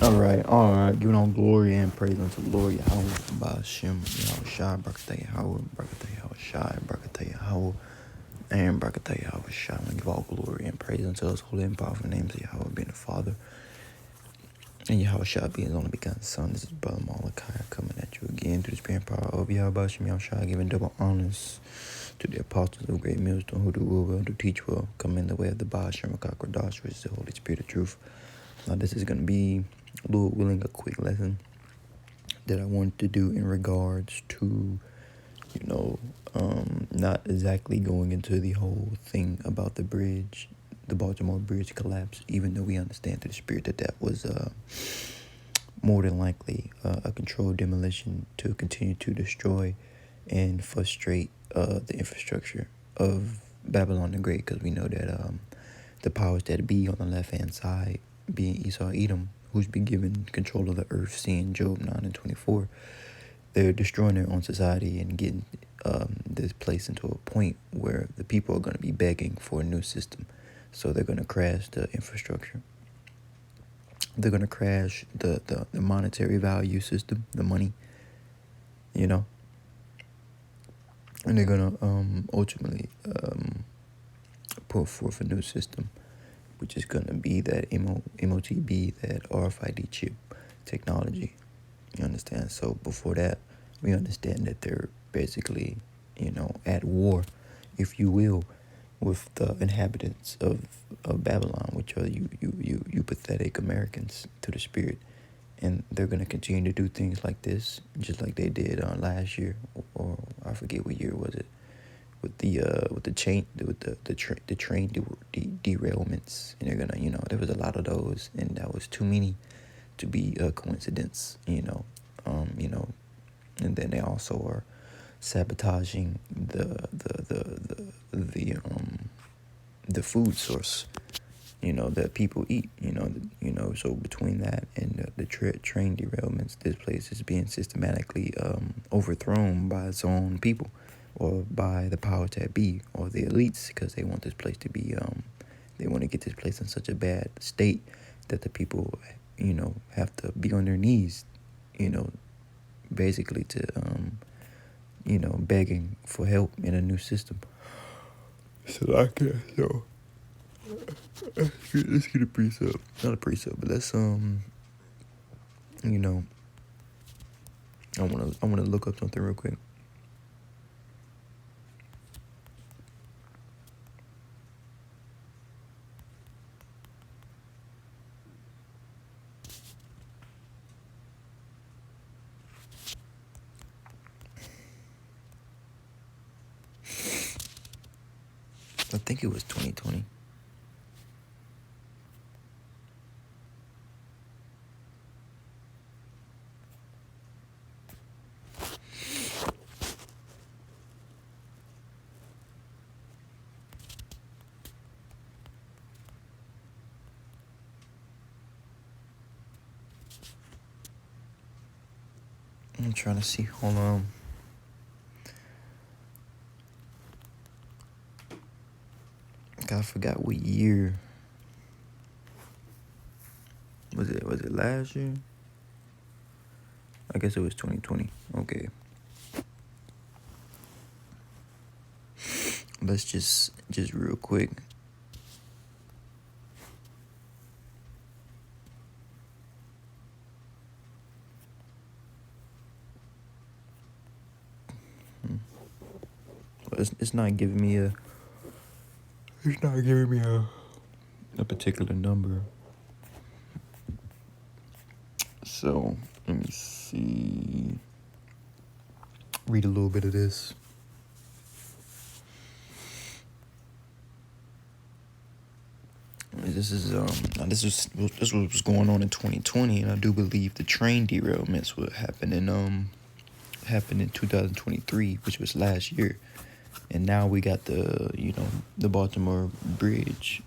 All right. Giving all glory and praise unto the Lord Yahawah, Ba'ashem, Yahawashi, Brakatah Yahawah, Brakatah Yahawashi, Brakatah Yahawah, and Brakatah Yahawashi. And give all glory and praise unto those holy and powerful names of Yahawah being the Father, and Yahawashi being his only begotten Son. This is Brother Malachi coming at you again through the spirit and power of Yahweh, Yahawashi, giving double honors to the apostles of great millstone who do well to teach well, come in the way of the Ba'ashem, Rakakwadash, which is the Holy Spirit of truth. Now, this is going to be, Lord willing, a quick lesson that I wanted to do in regards to, not exactly going into the whole thing about the bridge, the Baltimore bridge collapse, even though we understand through the spirit that that was more than likely a controlled demolition to continue to destroy and frustrate the infrastructure of Babylon the Great, because we know that the powers that be on the left-hand side, being Esau, Edom, who's been given control of the earth, seeing Job 9 and 24, they're destroying their own society and getting this place into a point where the people are going to be begging for a new system. So they're going to crash the infrastructure. They're going to crash the monetary value system, the money, and they're going to ultimately put forth a new system, which is going to be that MOTB, that RFID chip technology. You understand? So before that, we understand that they're basically, at war, if you will, with the inhabitants of Babylon, which are you pathetic Americans to the spirit. And they're going to continue to do things like this, just like they did last year, or I forget what year was it, with the train derailments. And they're gonna, there was a lot of those, and that was too many to be a coincidence, and then they also are sabotaging the food source, that people eat, so between that and the train derailments, this place is being systematically overthrown by its own people, or by the powers that be, or the elites, because they want this place to be they want to get this place in such a bad state that the people have to be on their knees, basically to begging for help in a new system. So I can let's get a precept. Not a precept, but let's I wanna look up something real quick. I think it was 2020. I'm trying to see. Hold on. I forgot what year. Was it last year? I guess it was 2020. Okay. Let's just real quick. It's not giving me a. It's not giving me a particular number. So let me see. Read a little bit of this. This was going on in 2020, and I do believe the train derailments would happen in 2023, which was last year. And now we got the Baltimore bridge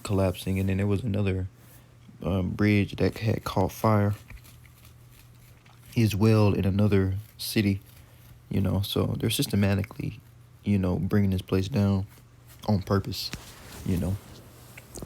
collapsing, and then there was another bridge that had caught fire as well in another city, so they're systematically, bringing this place down on purpose,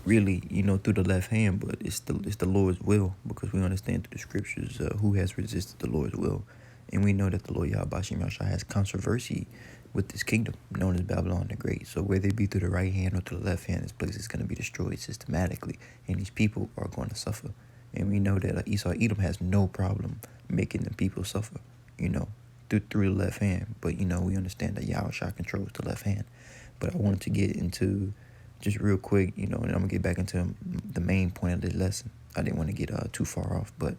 really, through the left hand, but it's the Lord's will, because we understand through the scriptures who has resisted the Lord's will. And we know that the Lord Yahawashi has controversy with this kingdom known as Babylon the Great. So whether it be through the right hand or through the left hand, this place is going to be destroyed systematically, and these people are going to suffer. And we know that Esau Edom has no problem making the people suffer, through the left hand. But we understand that Yahawashi controls the left hand. But I wanted to get into just real quick, and I'm gonna get back into the main point of this lesson. I didn't want to get too far off, but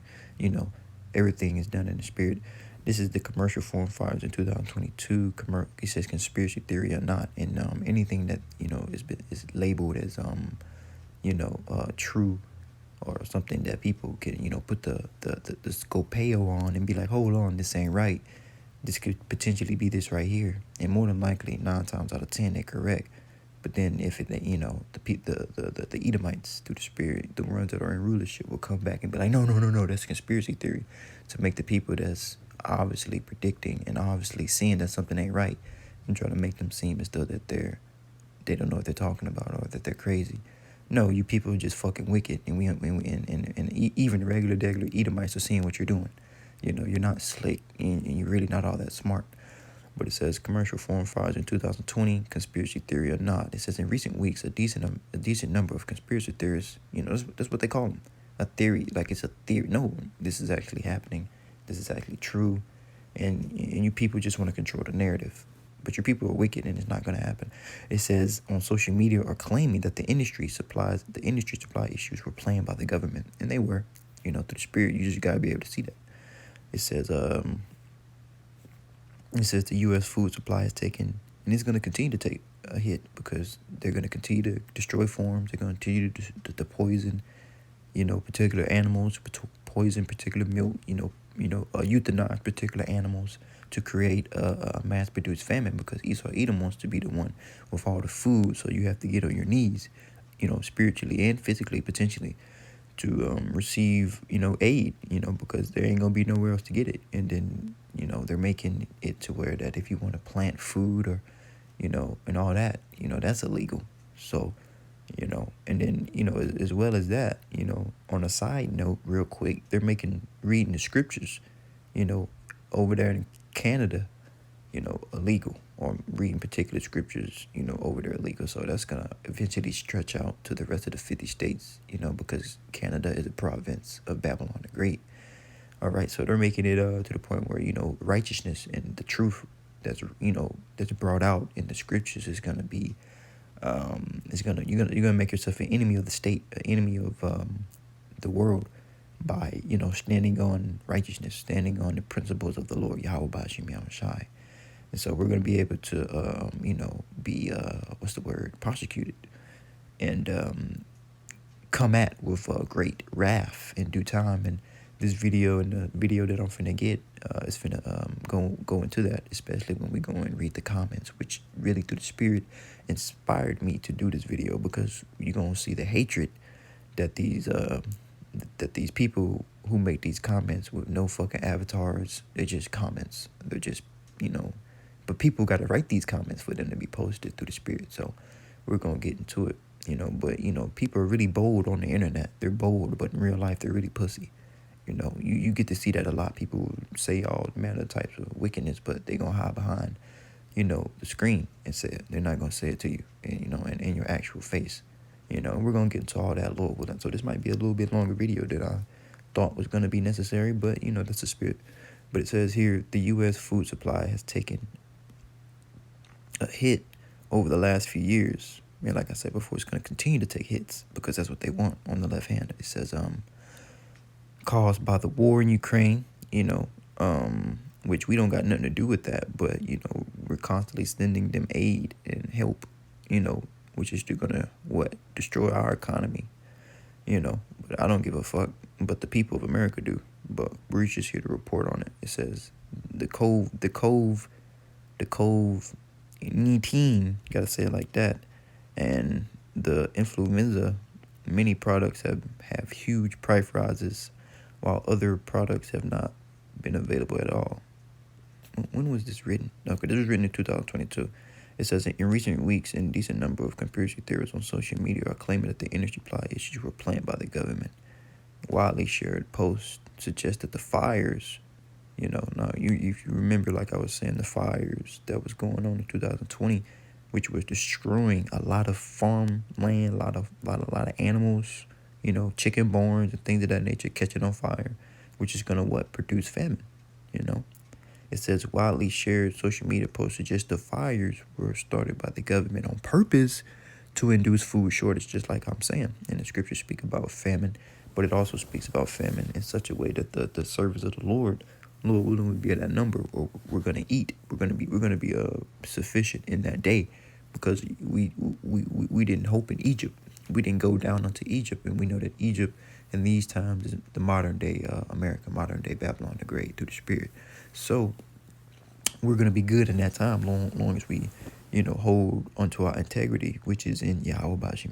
everything is done in the spirit. This is the commercial foreign fires in 2022. It says conspiracy theory or not, and anything that is labeled as true, or something that people can put the scopeo on and be like, hold on, this ain't right. This could potentially be this right here, and more than likely 9 times out of 10 they're correct. But then if it, the Edomites through the spirit, the ones that are in rulership, will come back and be like, no, that's conspiracy theory, to make the people that's obviously predicting and obviously seeing that something ain't right, and try to make them seem as though that they don't know what they're talking about, or that they're crazy. No, you people are just fucking wicked, and even the regular Edomites are seeing what you're doing. You're not slick, and you're really not all that smart. But it says commercial foreign fires in 2020, conspiracy theory or not. It says in recent weeks, a decent number of conspiracy theorists, that's what they call them, a theory, like it's a theory. No, this is actually happening. This is actually true, and you people just want to control the narrative. But your people are wicked, and it's not going to happen. It says on social media are claiming that the industry supply issues were planned by the government, and they were. Through the spirit, you just gotta be able to see that. It says the U.S. food supply is taking, and it's going to continue to take a hit, because they're going to continue to destroy farms. They're going to continue to poison, particular animals, poison particular milk, euthanize particular animals to create a mass-produced famine, because Esau Edom wants to be the one with all the food. So you have to get on your knees, spiritually and physically, potentially, to receive, aid, because there ain't going to be nowhere else to get it. And then, they're making it to where that if you want to plant food or, and all that, that's illegal. So, and then, as well as that, on a side note, real quick, they're reading the scriptures, over there in Canada, illegal, or reading particular scriptures, over there illegal. So that's going to eventually stretch out to the rest of the 50 states, because Canada is a province of Babylon the Great. All right, so they're making it to the point where, righteousness and the truth that's brought out in the scriptures is going to be, you're gonna make yourself an enemy of the state, an enemy of the world, by standing on righteousness, standing on the principles of the Lord Yahawashi. And so we're going to be able to be prosecuted, and come at with great wrath in due time. And this video and the video that I'm finna get is finna go into that, especially when we go and read the comments, which really through the spirit inspired me to do this video, because you're gonna see the hatred that these people who make these comments with no fucking avatars, they're just comments. They're just, but people got to write these comments for them to be posted through the spirit. So we're going to get into it, but, people are really bold on the internet. They're bold, but in real life, they're really pussy. You get to see that a lot. People say all manner of types of wickedness, but they're going to hide behind, the screen and say it. They're not going to say it to you, and in your actual face. We're going to get into all that, Lord willing. So this might be a little bit longer video than I thought was going to be necessary, but, that's the spirit. But it says here, the U.S. food supply has taken a hit over the last few years. And like I said before, it's going to continue to take hits, because that's what they want on the left hand. It says, caused by the war in Ukraine, which we don't got nothing to do with that, but, we're constantly sending them aid and help, which is going to, destroy our economy, but I don't give a fuck, but the people of America do. But we're just here to report on it. It says the cove 19, gotta say it like that, and the influenza, many products have huge price rises, while other products have not been available at all. When was this written? Okay, this was written in 2022. It says, in recent weeks, an indecent number of conspiracy theorists on social media are claiming that the energy supply issues were planned by the government. Widely shared posts suggest that the fires, now if you remember, like I was saying, the fires that was going on in 2020, which was destroying a lot of farmland, a lot of animals, chicken barns and things of that nature catching on fire, which is gonna produce famine, It says widely shared social media posts suggest the fires were started by the government on purpose to induce food shortage, just like I'm saying. And the scriptures speak about famine, but it also speaks about famine in such a way that the servants of the Lord willing, would be at that number, or we're gonna eat. We're gonna be sufficient in that day, because we didn't hope in Egypt. We didn't go down unto Egypt, and we know that Egypt in these times is the modern day America, modern day Babylon the Great through the Spirit. So we're gonna be good in that time, long as we, hold onto our integrity, which is in Yahawashi.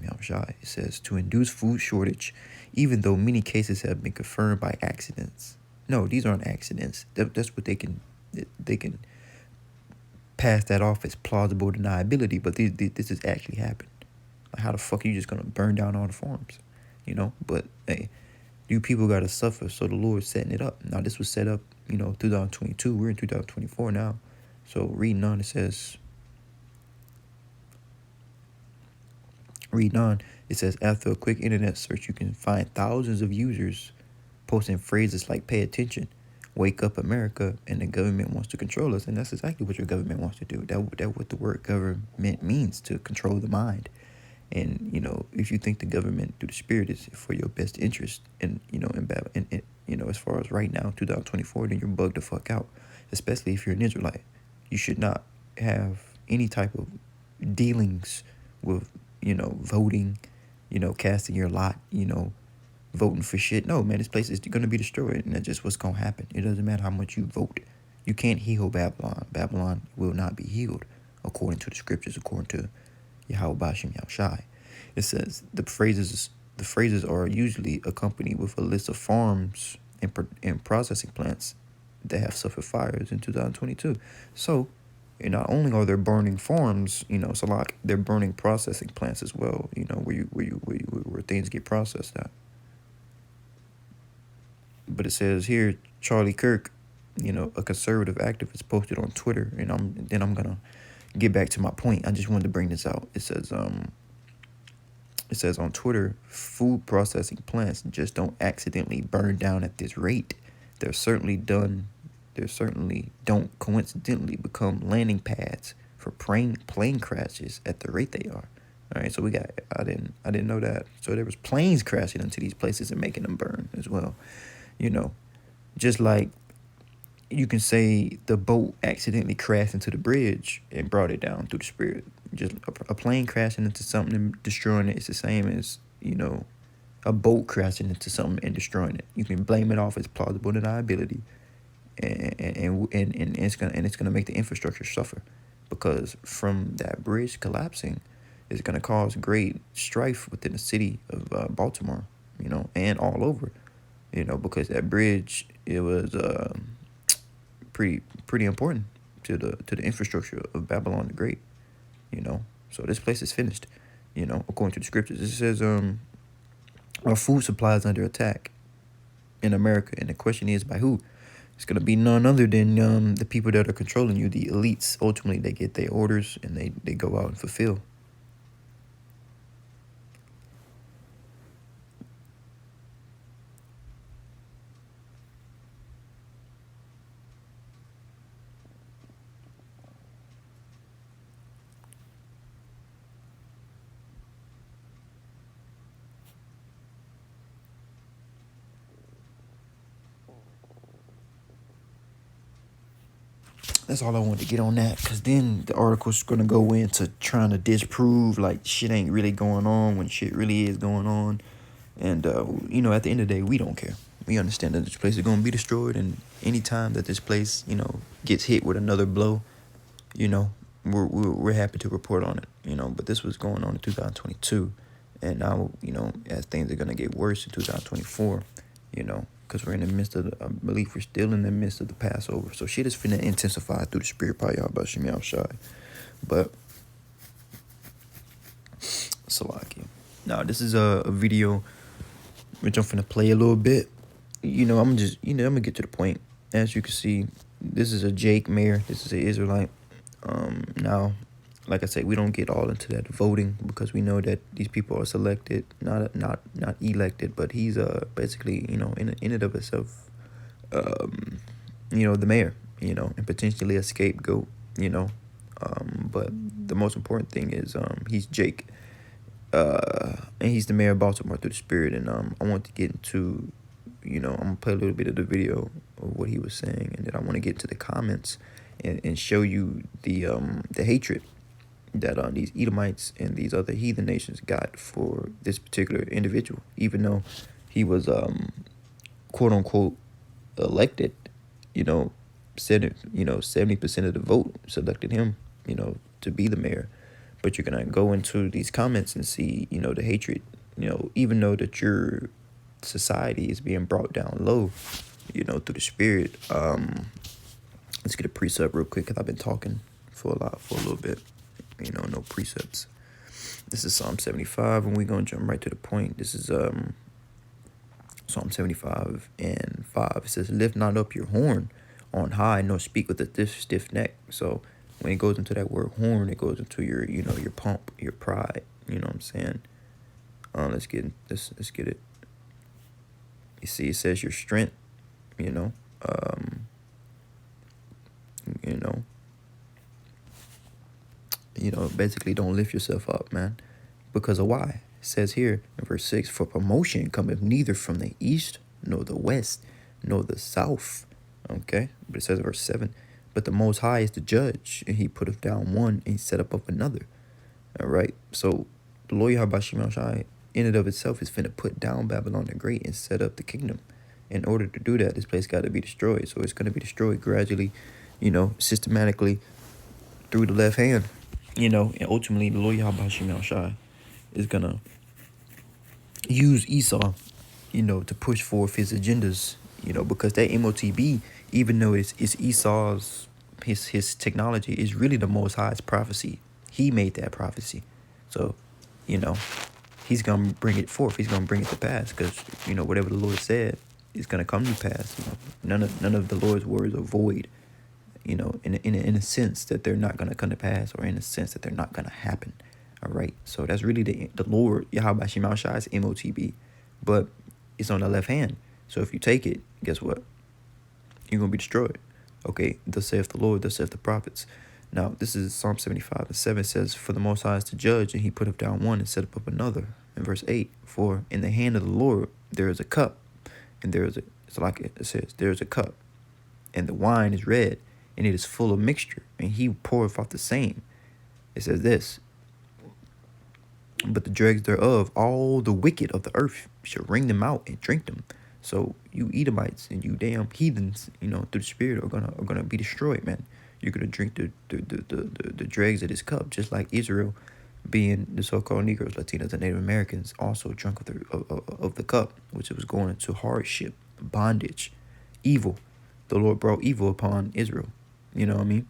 It says to induce food shortage, even though many cases have been confirmed by accidents. No, these aren't accidents. That's what they can pass that off as plausible deniability. But this has actually happened. Like, how the fuck are you just gonna burn down all the farms? But hey, you people gotta suffer. So the Lord's setting it up. Now this was set up, 2022. We're in 2024 now. So reading on, it says. After a quick internet search, you can find thousands of users posting phrases like "pay attention," "wake up, America," and "the government wants to control us." And that's exactly what your government wants to do. That what the word government means, to control the mind. And if you think the government through the Spirit is for your best interest, and as far as right now, 2024, then you're bugged the fuck out. Especially if you're an Israelite, you should not have any type of dealings with voting, casting your lot, voting for shit. No, man, this place is going to be destroyed, and that's just what's going to happen. It doesn't matter how much you vote. You can't heal Babylon. Babylon will not be healed, according to the scriptures, according to Yahawashi. It says the phrases are usually accompanied with a list of farms and processing plants that have suffered fires in 2022. So, not only are there burning farms, so like they're burning processing plants as well, where things get processed at. But it says here, Charlie Kirk, a conservative activist, posted on Twitter, and I'm gonna get back to my point. I just wanted to bring this out. It says on Twitter, food processing plants just don't accidentally burn down at this rate. They certainly don't coincidentally become landing pads for plane crashes at the rate they are. All right, so I didn't know that. So there was planes crashing into these places and making them burn as well. Just like you can say the boat accidentally crashed into the bridge and brought it down through the Spirit. Just a plane crashing into something and destroying it is the same as, a boat crashing into something and destroying it. You can blame it off as plausible deniability, and it's gonna make the infrastructure suffer, because from that bridge collapsing, it's gonna cause great strife within the city of Baltimore, and all over, because that bridge, it was pretty important to the infrastructure of Babylon the Great, So this place is finished, according to the scriptures. It says our food supply is under attack in America, and the question is by who? It's gonna be none other than the people that are controlling you, the elites. Ultimately, they get their orders and they go out and fulfill. That's all I wanted to get on that, because then the article's going to go into trying to disprove, like, shit ain't really going on when shit really is going on. And, at the end of the day, we don't care. We understand that this place is going to be destroyed, and anytime that this place, gets hit with another blow, we're happy to report on it, But this was going on in 2022, and now, as things are going to get worse in 2024, because we're in the midst of I believe we're still in the midst of the Passover. So shit is finna intensify through the Spirit by Yahawashi. But Salaki. Now, this is a video which I'm finna play a little bit. I'm gonna get to the point. As you can see, this is a Jake mayor. This is an Israelite. Now, like I said, we don't get all into that voting because we know that these people are selected, not elected. But he's basically in and of itself, the mayor, and potentially a scapegoat, But the most important thing is he's Jake. And he's the mayor of Baltimore through the Spirit. And I want to get into, I'm gonna play a little bit of the video of what he was saying, and then I want to get to the comments and show you the hatred that these Edomites and these other heathen nations got for this particular individual, even though he was quote unquote elected. 70% of the vote selected him, to be the mayor. But you're gonna go into these comments and see, the hatred, even though that your society is being brought down low, through the Spirit. Let's get a precept real quick because I've been talking for a little bit. No precepts. This is Psalm 75, and we're gonna jump right to the point. This is Psalm 75 and 5. It says, "Lift not up your horn on high, nor speak with a stiff neck." So when it goes into that word horn, it goes into your, your pomp, your pride. You know what I'm saying? Let's get it. You see, it says your strength. Basically, don't lift yourself up, man, because of why? It says here in verse 6, "For promotion cometh neither from the east, nor the west, nor the south." Okay, but it says in verse 7, "But the Most High is the judge, and he putteth down one, and he set up another." All right, so the Lord Yahawashi in and of itself is finna put down Babylon the Great and set up the kingdom. In order to do that, this place got to be destroyed. So it's going to be destroyed gradually, systematically through the left hand. And ultimately the Lord Yahawashi is going to use Esau, to push forth his agendas, because that MOTB, even though it's Esau's, his technology, is really the Most High's prophecy. He made that prophecy. So, he's going to bring it forth. He's going to bring it to pass because, whatever the Lord said is going to come to pass. None of the Lord's words are void, in a sense that they're not going to come to pass, or in a sense that they're not going to happen. All right. So that's really the Lord, Yahweh Shemashai's MOTB, but it's on the left hand. So if you take it, guess what? You're going to be destroyed. Okay. Thus saith the Lord, thus saith the prophets. Now, this is Psalm 75 and 7. It says, "For the Most High is to judge, and he putteth down one and set up another." In verse 8, "For in the hand of the Lord there is a cup, and it says, there is a cup, and the wine is red, and it is full of mixture, and he poureth out the same." It says this, "But the dregs thereof, all the wicked of the earth shall wring them out and drink them." So you Edomites and you damn heathens, through the Spirit are gonna be destroyed, man. You're gonna drink the dregs of this cup, just like Israel, being the so-called Negroes, Latinos, and Native Americans, also drunk of the cup, which was going into hardship, bondage, evil. The Lord brought evil upon Israel. You know what I mean?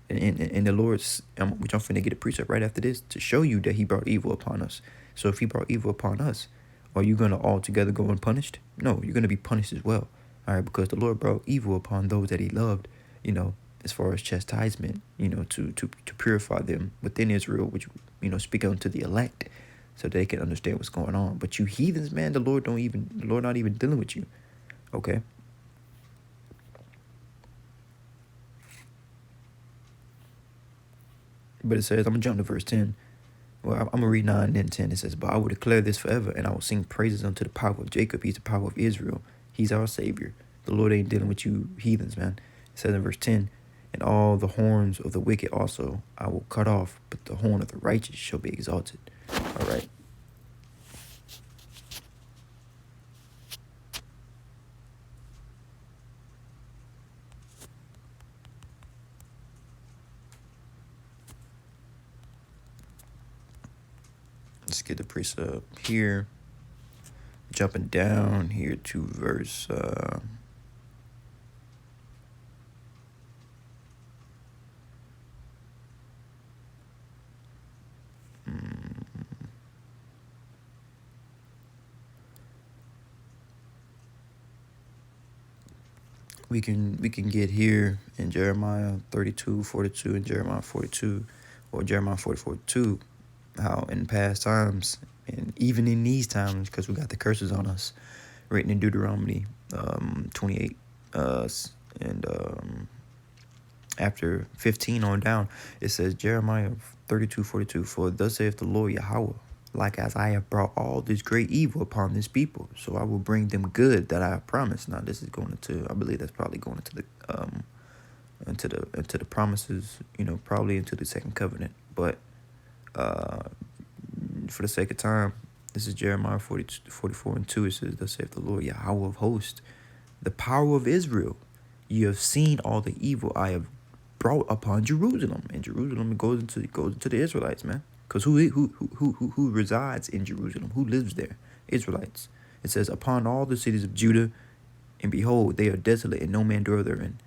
And the Lord's, which I'm finna get a precept right after this to show you that he brought evil upon us. So if he brought evil upon us, are you gonna all together go unpunished? No, you're gonna be punished as well. All right, because the Lord brought evil upon those that he loved, as far as chastisement, to purify them within Israel, which, speak unto the elect, so they can understand what's going on. But you heathens, man, the Lord not even dealing with you. Okay. But it says, I'm gonna jump to verse 10. Well, I'm gonna read 9 and then 10. It says, "But I will declare this forever, and I will sing praises unto the power of Jacob." He's the power of Israel. He's our Savior. The Lord ain't dealing with you heathens, man. It says in verse 10, "And all the horns of the wicked also I will cut off, but the horn of the righteous shall be exalted." All right. Let's get the precept here. Jumping down here to verse we can get here in Jeremiah 32:42 and Jeremiah 42 or Jeremiah 44:2 how in past times and even in these times, because we got the curses on us written in Deuteronomy 28 and after 15 on down, it says Jeremiah 32:42, for thus saith the Lord Yahawah, like as I have brought all this great evil upon this people, so I will bring them good that I have promised. Now this is going into, I believe that's probably going into the promises, probably into the second covenant. But for the sake of time, this is Jeremiah 44:2. It says, thus saith the Lord Yahawah of hosts, the power of Israel. You have seen all the evil I have brought upon Jerusalem, and Jerusalem goes into the Israelites, man. Because who resides in Jerusalem? Who lives there? Israelites. It says, upon all the cities of Judah, and behold, they are desolate, and no man dwelleth therein.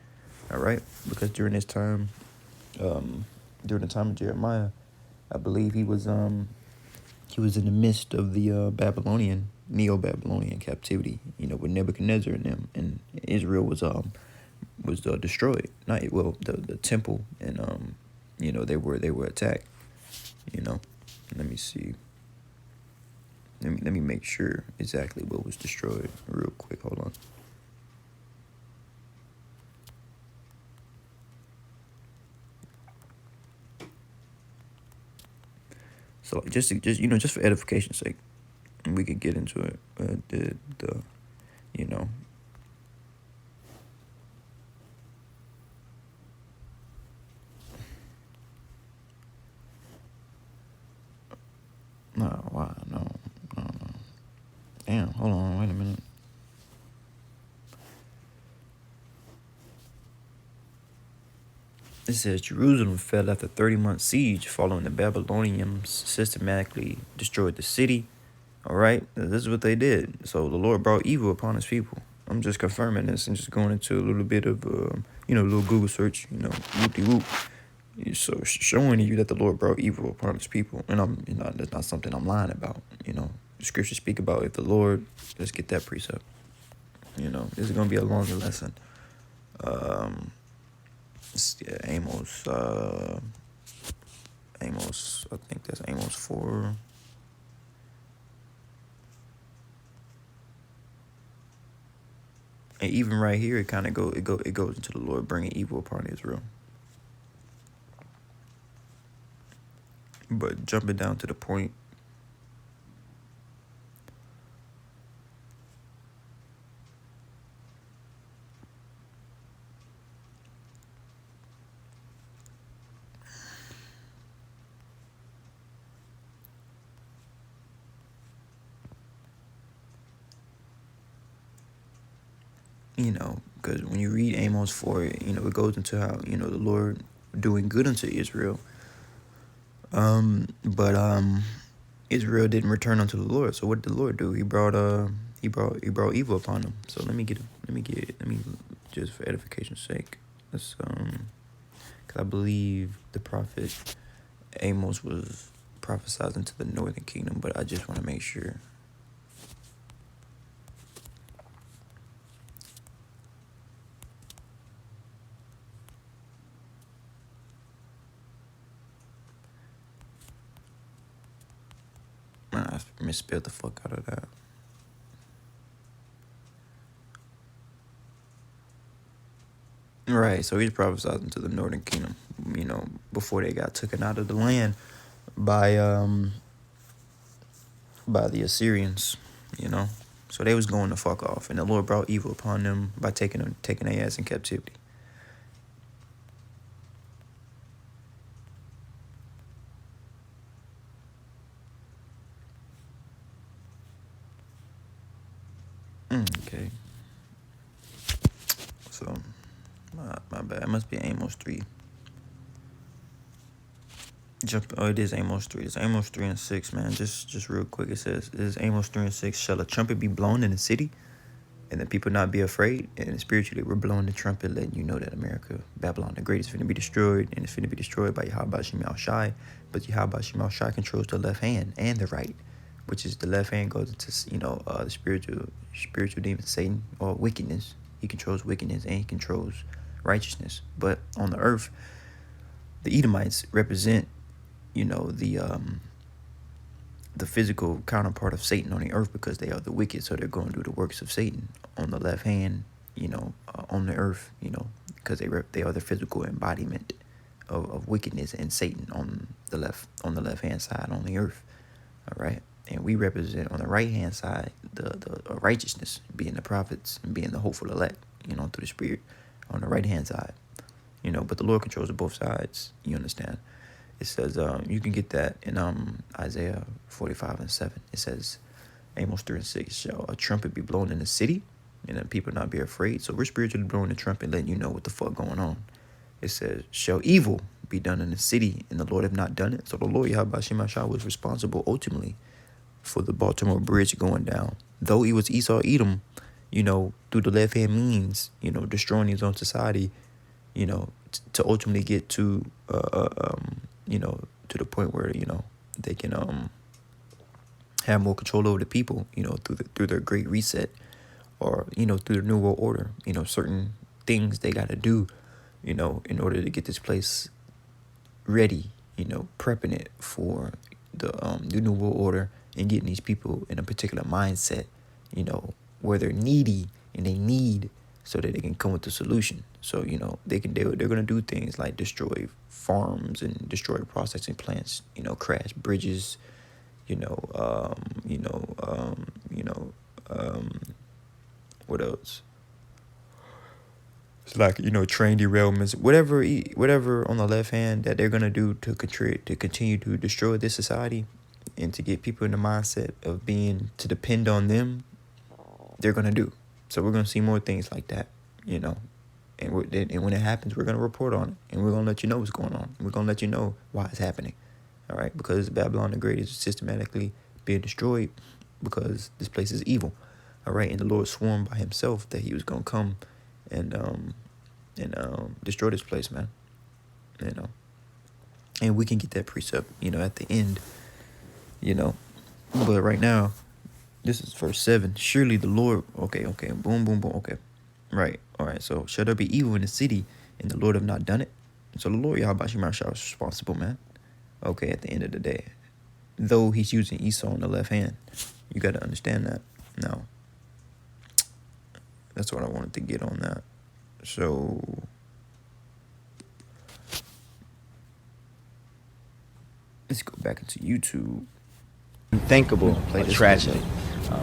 All right, because during this time, during the time of Jeremiah, I believe he was in the midst of the Neo-Babylonian captivity. With Nebuchadnezzar and them, and Israel was destroyed. Not well, the temple, and they were attacked. Let me see. Let me make sure exactly what was destroyed real quick. Hold on. So just for edification's sake, we could get into it. No, why? No. Damn, hold on, wait a minute. It says Jerusalem fell after 30-month siege following the Babylonians systematically destroyed the city. All right, this is what they did. So the Lord brought evil upon his people. I'm just confirming this and just going into a little bit of, a little Google search, whoop-de-whoop. So showing you that the Lord brought evil upon his people. And that's not something I'm lying about. The scriptures speak about if the Lord, let's get that precept. This is going to be a longer lesson. Amos, I think that's Amos 4. And even right here, it kind of goes into the Lord bringing evil upon Israel. But jumping down to the point, because when you read Amos 4, it goes into how, the Lord doing good unto Israel. But Israel didn't return unto the Lord. So what did the Lord do? He brought evil upon them. So let me just for edification's sake, let's because I believe the prophet Amos was prophesizing to the northern kingdom, but I just want to make sure. I misspelled the fuck out of that. Right, so he's prophesying to the northern kingdom, before they got taken out of the land by the Assyrians, So they was going to fuck off, and the Lord brought evil upon them by taking their ass in captivity. Okay. So, my bad. It must be Amos 3. It is Amos 3. It's Amos 3 and 6, man. Just real quick, it says, "It is Amos 3 and 6. Shall a trumpet be blown in the city, and the people not be afraid? And spiritually, we're blowing the trumpet, letting you know that America, Babylon the Great, is finna be destroyed, and it's finna be destroyed by Yahawashi. But Yahawashi controls the left hand and the right, which is the left hand goes into the spiritual demon Satan or wickedness, He controls wickedness and he controls righteousness. But on the earth, the Edomites represent, the physical counterpart of Satan on the earth, because they are the wicked. So they're going to do the works of Satan on the left hand, on the earth, because they are the physical embodiment of wickedness and Satan on the left hand side on the earth. All right. And we represent on the right hand side the righteousness, being the prophets and being the hopeful elect, through the Spirit on the right hand side. But the Lord controls both sides. You understand? It says, you can get that in Isaiah 45:7. It says, Amos 3:6, shall a trumpet be blown in the city, and then people not be afraid? So we're spiritually blowing the trumpet, letting you know what the fuck going on. It says, shall evil be done in the city, and the Lord have not done it? So the Lord Yahawashi was responsible ultimately for the Baltimore Bridge going down. Though it was Esau Edom, through the left hand means, destroying his own society, to ultimately get to to the point where they can have more control over the people, through their great reset, or through the new world order. Certain things they got to do, in order to get this place ready, prepping it for the new world order, and getting these people in a particular mindset, where they're needy and they need, so that they can come with the solution. So, they're going to do things like destroy farms and destroy processing plants, crash bridges, what else? It's like, train derailments, whatever on the left hand that they're going to do to continue to destroy this society, and to get people in the mindset of to depend on them, they're going to do. So we're going to see more things like that, and when it happens, we're going to report on it, and we're going to let you know what's going on. We're going to let you know why it's happening, all right? Because Babylon the Great is systematically being destroyed, because this place is evil, all right? And the Lord swore by himself that he was going to come and destroy this place, man, And we can get that precept, at the end, But right now, this is verse 7. Surely the Lord, okay, boom, boom, boom, okay. Right, all right, so shall there be evil in the city, and the Lord have not done it? So the Lord Yahawashi was responsible, man. Okay, at the end of the day. Though he's using Esau on the left hand. You got to understand that. Now, that's what I wanted to get on that. So, let's go back into YouTube. Unthinkable tragedy.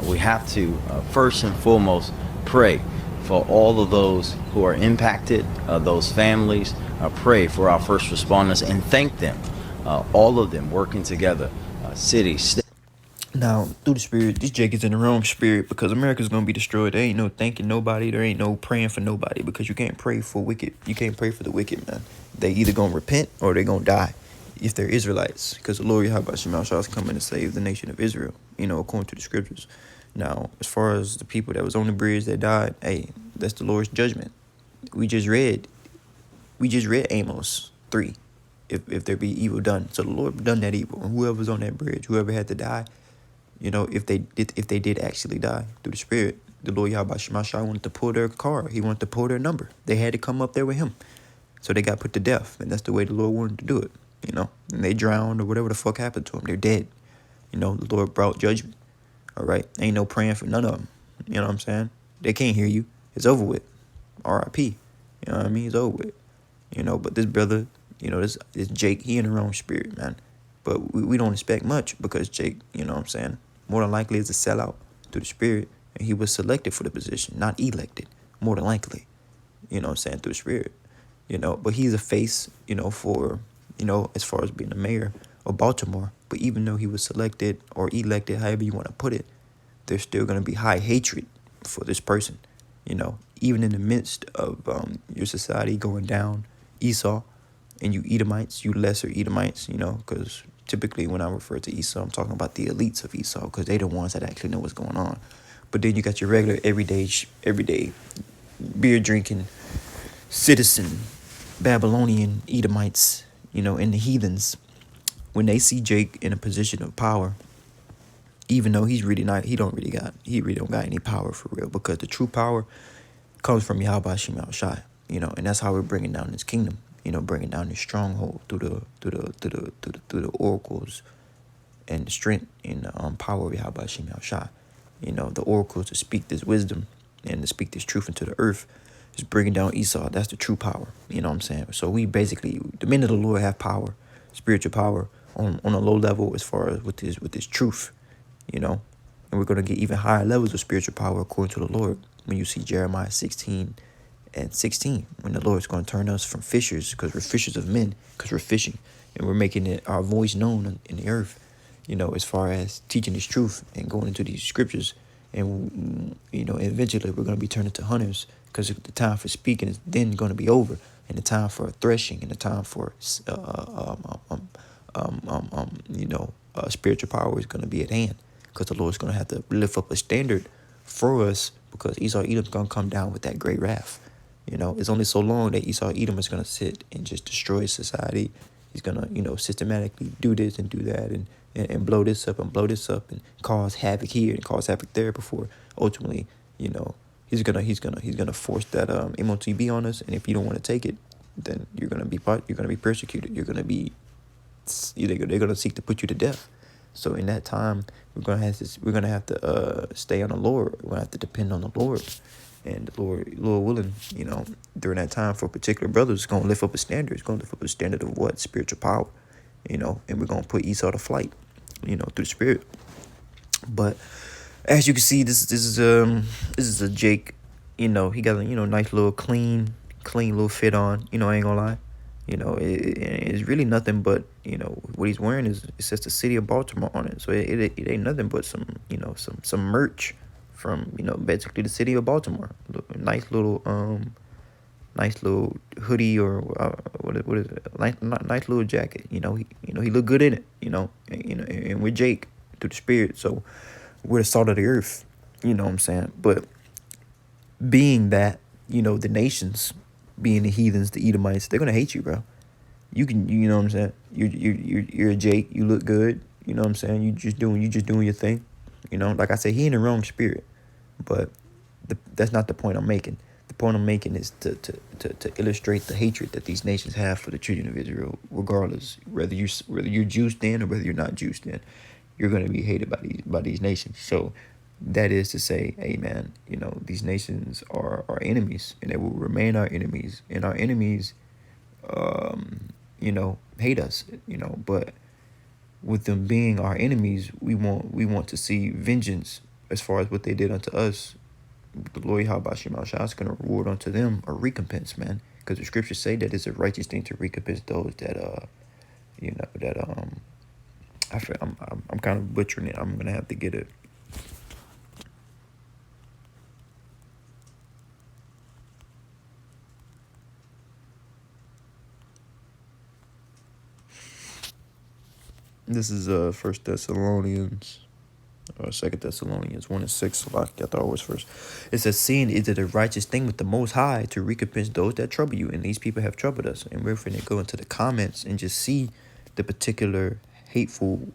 We have to, first and foremost, pray for all of those who are impacted, those families. Pray for our first responders and thank them, all of them working together, city, state. Now, through the Spirit, this Jake is in the wrong spirit, because America's going to be destroyed. There ain't no thanking nobody. There ain't no praying for nobody, because you can't pray for wicked. You can't pray for the wicked, man. They either going to repent or they going to die if they're Israelites, because the Lord Yahawashi is coming to save the nation of Israel, according to the scriptures. Now, as far as the people that was on the bridge that died, hey, that's the Lord's judgment. We just read Amos 3. If there be evil done, so the Lord done that evil, and whoever's on that bridge, whoever had to die, if they did actually die through the Spirit, the Lord Yahawashi wanted to pull their car. He wanted to pull their number. They had to come up there with him, so they got put to death, and that's the way the Lord wanted to do it. And they drowned or whatever the fuck happened to them. They're dead. The Lord brought judgment. All right, ain't no praying for none of them. You know what I'm saying? They can't hear you. It's over with. R.I.P. You know what I mean? It's over with. But this brother, this Jake, he in the wrong spirit, man. But we don't expect much, because Jake, more than likely is a sellout to the Spirit, and he was selected for the position, not elected, more than likely. Through the Spirit. But he's a face, for, as far as being the mayor of Baltimore. But even though he was selected or elected, however you want to put it, there's still going to be high hatred for this person. Even in the midst of your society going down, Esau, and you Edomites, you lesser Edomites, because typically when I refer to Esau, I'm talking about the elites of Esau, because they're the ones that actually know what's going on. But then you got your regular, everyday beer drinking citizen Babylonian Edomites, and the heathens. When they see Jake in a position of power, even though he's really not, he really don't got any power for real, because the true power comes from Yahawashi, and that's how we're bringing down this kingdom, bringing down this stronghold through the oracles and the strength and the power of Yahawashi. The oracles to speak this wisdom and to speak this truth into the earth is bringing down Esau. That's the true power. You know what I'm saying? So we basically, the men of the Lord have power, spiritual power on a low level as far as with this truth, and we're going to get even higher levels of spiritual power according to the Lord. When you see Jeremiah 16:16, when the Lord's going to turn us from fishers, because we're fishers of men, because we're fishing, and we're making it our voice known in the earth, as far as teaching this truth and going into these scriptures. And, eventually we're going to be turned into hunters, because the time for speaking is then going to be over, and the time for threshing and the time for, spiritual power is going to be at hand, because the Lord's going to have to lift up a standard for us, because Esau Edom's going to come down with that great wrath. It's only so long that Esau Edom is going to sit and just destroy society. He's going to, systematically do this and do that and blow this up and cause havoc here and cause havoc there before ultimately, he's gonna force that MOTB on us. And if you don't want to take it, then you're gonna be persecuted. They're gonna seek to put you to death. So in that time, we're gonna have to stay on the Lord. We're gonna have to depend on the Lord. And the Lord willing, during that time for particular brothers, it's going to lift up a standard. It's going to lift up a standard of what? Spiritual power, and we're going to put Esau to flight, through the spirit. But as you can see, this is a Jake, he got a, nice little clean little fit on, I ain't gonna lie. It's really nothing but, what he's wearing it says the city of Baltimore on it. So it ain't nothing but some merch from, basically the city of Baltimore. Nice little hoodie, or what is it? Nice little jacket. He looked good in it. And we're Jake through the spirit, so we're the salt of the earth. You know what I'm saying? But being that, the nations, being the heathens, the Edomites, they're gonna hate you, bro. You know what I'm saying? You're a Jake. You look good. You know what I'm saying? You just doing your thing. Like I said, he in the wrong spirit, but that's not the point I'm making. The point I'm making is to illustrate the hatred that these nations have for the children of Israel, regardless whether you're juiced in or whether you're not juiced in, you're going to be hated by these nations. So that is to say, hey man, these nations are our enemies, and they will remain our enemies, and our enemies, hate us, but with them being our enemies, we want to see vengeance as far as what they did unto us. The Lord Yahawashi is going to reward unto them a recompense, man, because the scriptures say that it's a righteous thing to recompense those that I'm kind of butchering it. I'm gonna have to get it. This is 1 Thessalonians, 2 Thessalonians 1:6. I thought it was first. It says, "Seeing is it a righteous thing with the Most High to recompense those that trouble you?" And these people have troubled us. And we're finna go into the comments and just see the particular hateful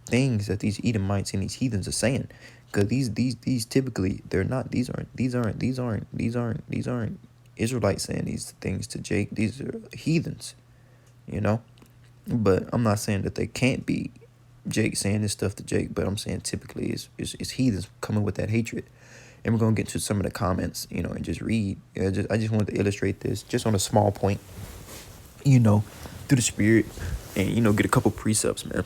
things that these Edomites and these heathens are saying. Because these typically, they're not. These aren't Israelites saying these things to Jake. These are heathens, But I'm not saying that they can't be Jake saying this stuff to Jake, but I'm saying typically it's heathens coming with that hatred. And we're going to get to some of the comments, and just read. I just wanted to illustrate this just on a small point, through the spirit, and, get a couple precepts, man,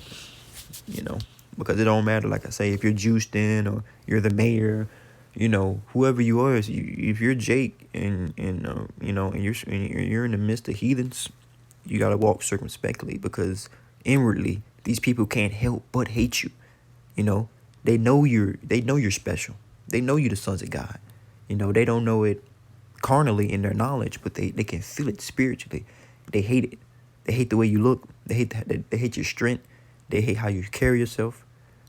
because it don't matter, like I say, if you're juiced in or you're the mayor, whoever you are, if you're Jake and you're in the midst of heathens, you got to walk circumspectly, because inwardly these people can't help but hate you. They know you're special. They know you're the sons of God. They don't know it carnally in their knowledge, but they can feel it spiritually. They hate it. They hate the way you look. They hate your strength. They hate how you carry yourself.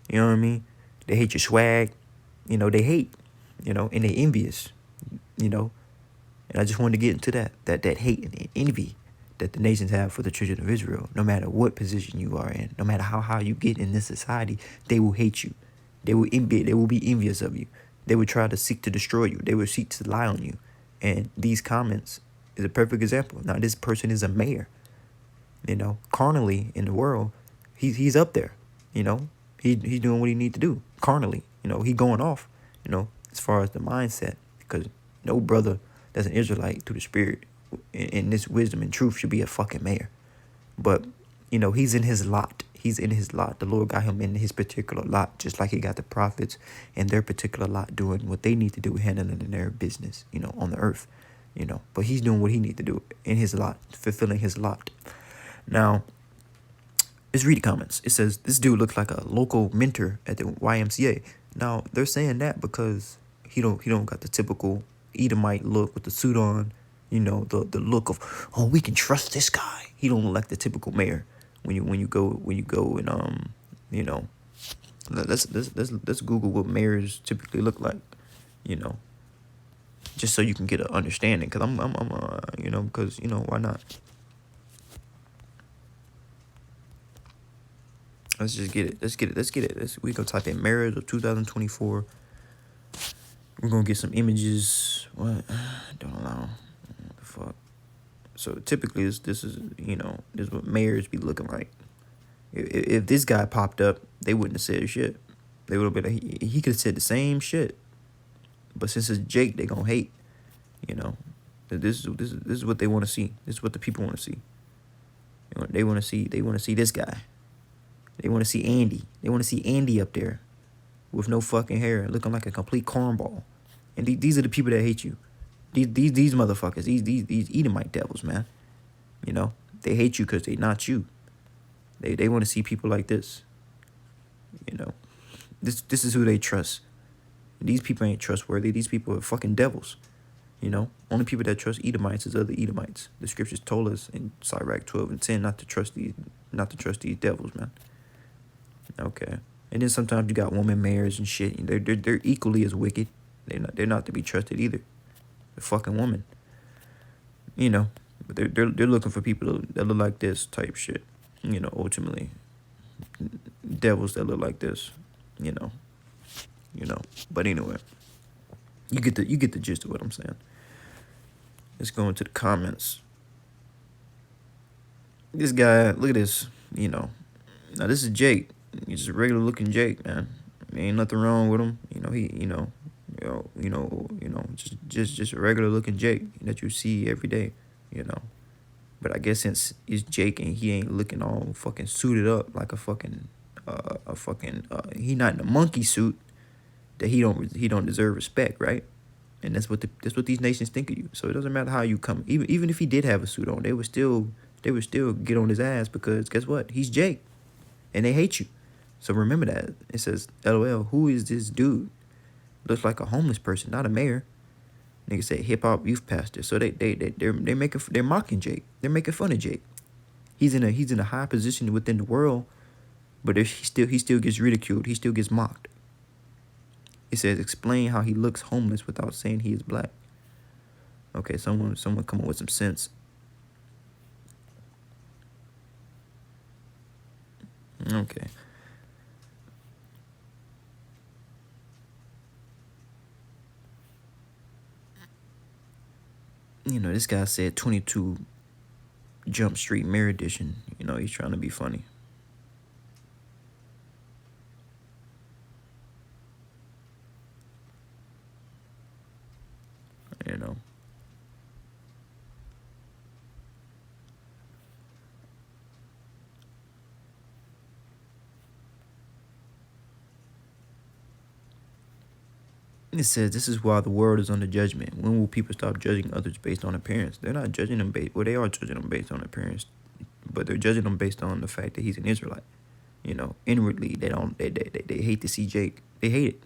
You know what I mean? They hate your swag. They hate, and they envious, And I just wanted to get into that hate and envy that the nations have for the children of Israel. No matter what position you are in, no matter how high you get in this society, they will hate you. They will be envious of you. They will try to seek to destroy you. They will seek to lie on you. And these comments is a perfect example. Now, this person is a mayor. Carnally in the world, he's up there. He's doing what he need to do carnally. He going off. As far as the mindset, because no brother that's an Israelite through the Spirit in this wisdom and truth should be a fucking mayor. But he's in his lot. He's in his lot. The Lord got him in his particular lot, just like he got the prophets in their particular lot doing what they need to do, handling their business, on the earth. But he's doing what he need to do in his lot, fulfilling his lot. Now, let's read the comments. It says, this dude looks like a local mentor at the YMCA. Now, they're saying that because he don't got the typical Edomite look with the suit on, the look of, oh, we can trust this guy. He don't look like the typical mayor. When you go and let's Google what mayors typically look like, just so you can get an understanding. Because why not? Let's just get it. We gonna type in mayors of 2024. We're gonna get some images. What? Don't allow. What the fuck? So typically, this is what mayors be looking like. If this guy popped up, they wouldn't have said shit. They would have been like, he could have said the same shit. But since it's Jake, they gonna hate. This is what they want to see. This is what the people want to see. They want to see this guy. They want to see Andy. They want to see Andy up there with no fucking hair, looking like a complete cornball. And these are the people that hate you. These motherfuckers, these Edomite devils, man. They hate you because they not you. They want to see people like this. This is who they trust. These people ain't trustworthy. These people are fucking devils. Only people that trust Edomites is other Edomites. The scriptures told us in Sirach 12:10 not to trust these devils, man. Okay. And then sometimes you got woman mayors and shit. They're equally as wicked. They're not to be trusted either. The fucking woman. But they're looking for people that look like this type shit. Ultimately. Devils that look like this. But anyway. You get the gist of what I'm saying. Let's go into the comments. This guy, look at this. Now this is Jake. He's just a regular looking Jake, man. Ain't nothing wrong with him. Just a regular looking Jake that you see every day. But I guess since it's Jake and he ain't looking all fucking suited up like he not in a monkey suit, that he don't deserve respect, right? And that's what these nations think of you. So it doesn't matter how you come. Even if he did have a suit on, they would still get on his ass because guess what? He's Jake, and they hate you. So remember that. It says, LOL, who is this dude? Looks like a homeless person, not a mayor. Nigga said hip hop youth pastor. So they're mocking Jake. They're making fun of Jake. He's in a high position within the world, but he still gets ridiculed. He still gets mocked. It says explain how he looks homeless without saying he is black. Okay, someone come up with some sense. Okay. This guy said 22 Jump Street Mirror Edition. He's trying to be funny. It says, this is why the world is under judgment. When will people stop judging others based on appearance? They're not judging them they are judging them based on appearance, but they're judging them based on the fact that he's an Israelite. Inwardly, they hate to see Jake. They hate it.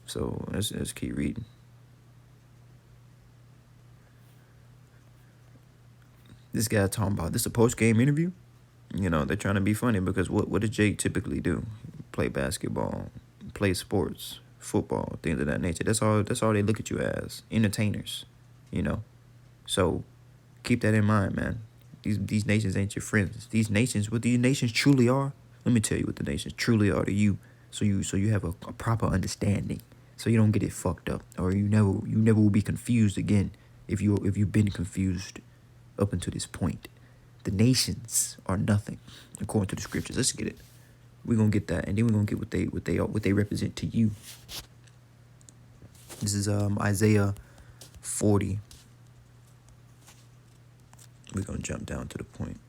So let's keep reading. This guy talking about this a post-game interview. They're trying to be funny because what does Jake typically do? Play basketball, play sports, football, things of that nature. That's all they look at you as, entertainers. So keep that in mind, man. These nations ain't your friends. These nations, what these nations truly are, let me tell you what the nations truly are to you, so you have a proper understanding, So you don't get it fucked up, or you never will be confused again if you've been confused up until this point. The nations are nothing according to the scriptures. Let's get it. We're gonna get that, and then we're gonna get what they represent to you. This is Isaiah 40. We're gonna jump down to the point.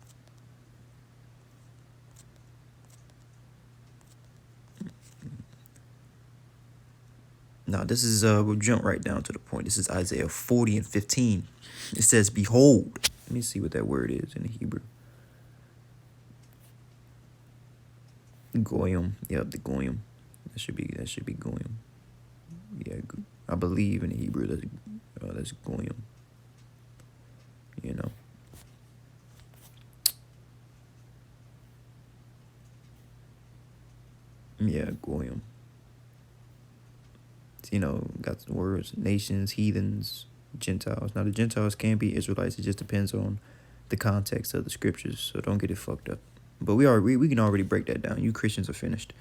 Now this is we'll jump right down to the point. This is Isaiah 40 and 15. It says, "Behold." Let me see what that word is in the Hebrew. Goyim. Yep, the goyim. That should be goyim. Yeah, I believe in the Hebrew that's goyim. You know. Yeah, goyim. You know, got the words nations, heathens, Gentiles. Now the Gentiles can be Israelites. It just depends on the context of the scriptures. So don't get it fucked up. But we can already break that down. You Christians are finished.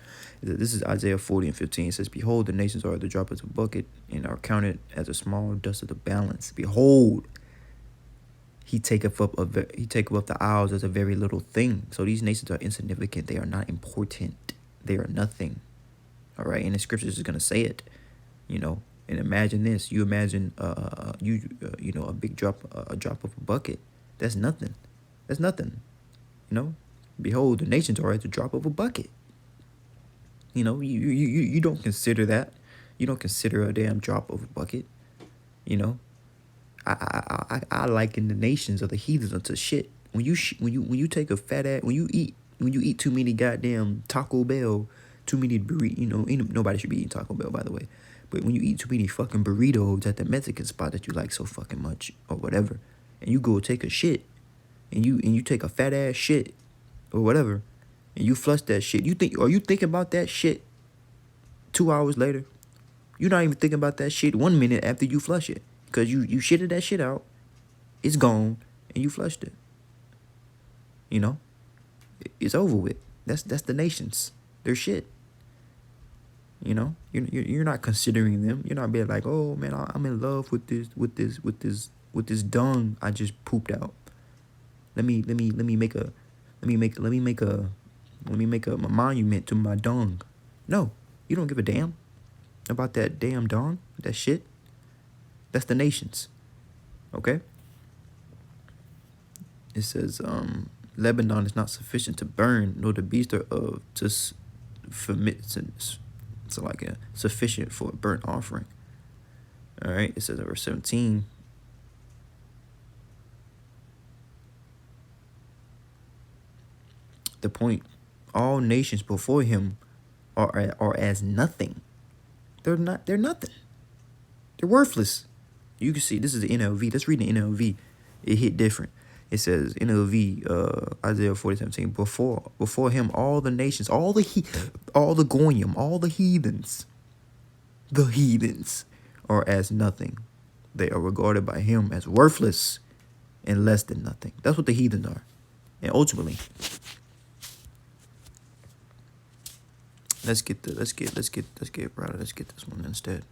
This is Isaiah 40 and 15. It says, "Behold, the nations are the drop of a bucket and are counted as a small dust of the balance. Behold, he taketh up the isles as a very little thing." So these nations are insignificant. They are not important. They are nothing. All right, and the scriptures is gonna say it. You know, and imagine this. You imagine a big drop of a bucket. That's nothing. That's nothing. You know, behold, the nations are at the drop of a bucket. You know, you don't consider that. You don't consider a damn drop of a bucket. You know, I liken the nations of the heathens to shit. When you take a fat ass, when you eat too many goddamn Taco Bell, too many burritos. You know, nobody should be eating Taco Bell, by the way. But when you eat too many fucking burritos at the Mexican spot that you like so fucking much or whatever, and you go take a shit, and you take a fat ass shit or whatever, and you flush that shit, are you thinking about that shit 2 hours later? You're not even thinking about that shit 1 minute after you flush it, because you shitted that shit out, it's gone, and you flushed it. You know, it's over with. That's the nations. They're shit. You know, you're not considering them. You're not being like, oh man, I'm in love with this dung I just pooped out. Let me make a monument to my dung. No, you don't give a damn about that damn dung, that shit. That's the nations. Okay. It says, Lebanon is not sufficient to burn, nor the beast thereof to so like sufficient for a burnt offering. All right, it says in verse 17. The point: all nations before him are as nothing. They're nothing. They're worthless. You can see this is the NLV. Let's read the NLV. It hit different. It says NLV, Isaiah 40:17. Before him, all the nations, all the goyim, all the heathens are as nothing. They are regarded by him as worthless and less than nothing. That's what the heathens are. And ultimately, let's get this one instead.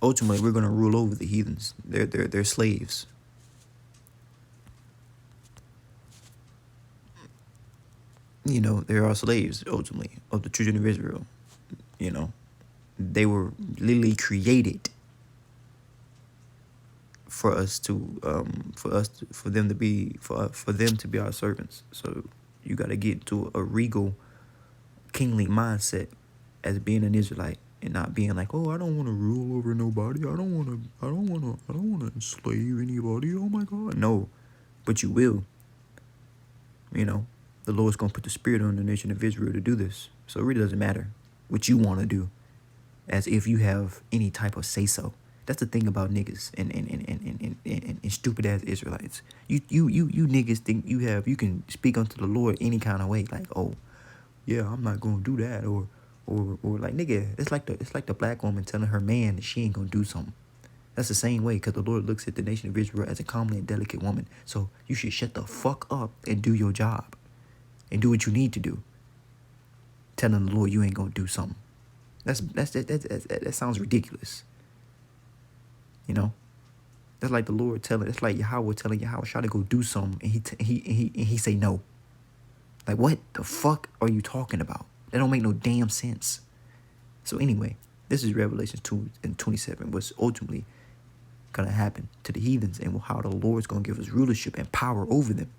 Ultimately, we're gonna rule over the heathens. They're slaves. You know, they are slaves, ultimately, of the children of Israel. You know, they were literally created for them to be our servants. So you got to get into a regal, kingly mindset as being an Israelite, and not being like, oh, I don't want to rule over nobody. I don't want to enslave anybody. Oh my God, no, but you will. You know. The Lord's going to put the spirit on the nation of Israel to do this. So it really doesn't matter what you want to do, as if you have any type of say-so. That's the thing about niggas and stupid-ass Israelites. You niggas think you can speak unto the Lord any kind of way. Like, oh, yeah, I'm not going to do that. Or like, nigga, it's like the black woman telling her man that she ain't going to do something. That's the same way, because the Lord looks at the nation of Israel as a comely and delicate woman. So you should shut the fuck up and do your job. And do what you need to do. Telling the Lord you ain't going to do something. That sounds ridiculous. You know, that's like the Lord telling. It's like Yahawah telling Yahawashi to go do something, and he say no. Like, what the fuck are you talking about? That don't make no damn sense. So anyway, this is Revelation 2 and 27, what's ultimately gonna happen to the heathens, and how the Lord's gonna give us rulership and power over them,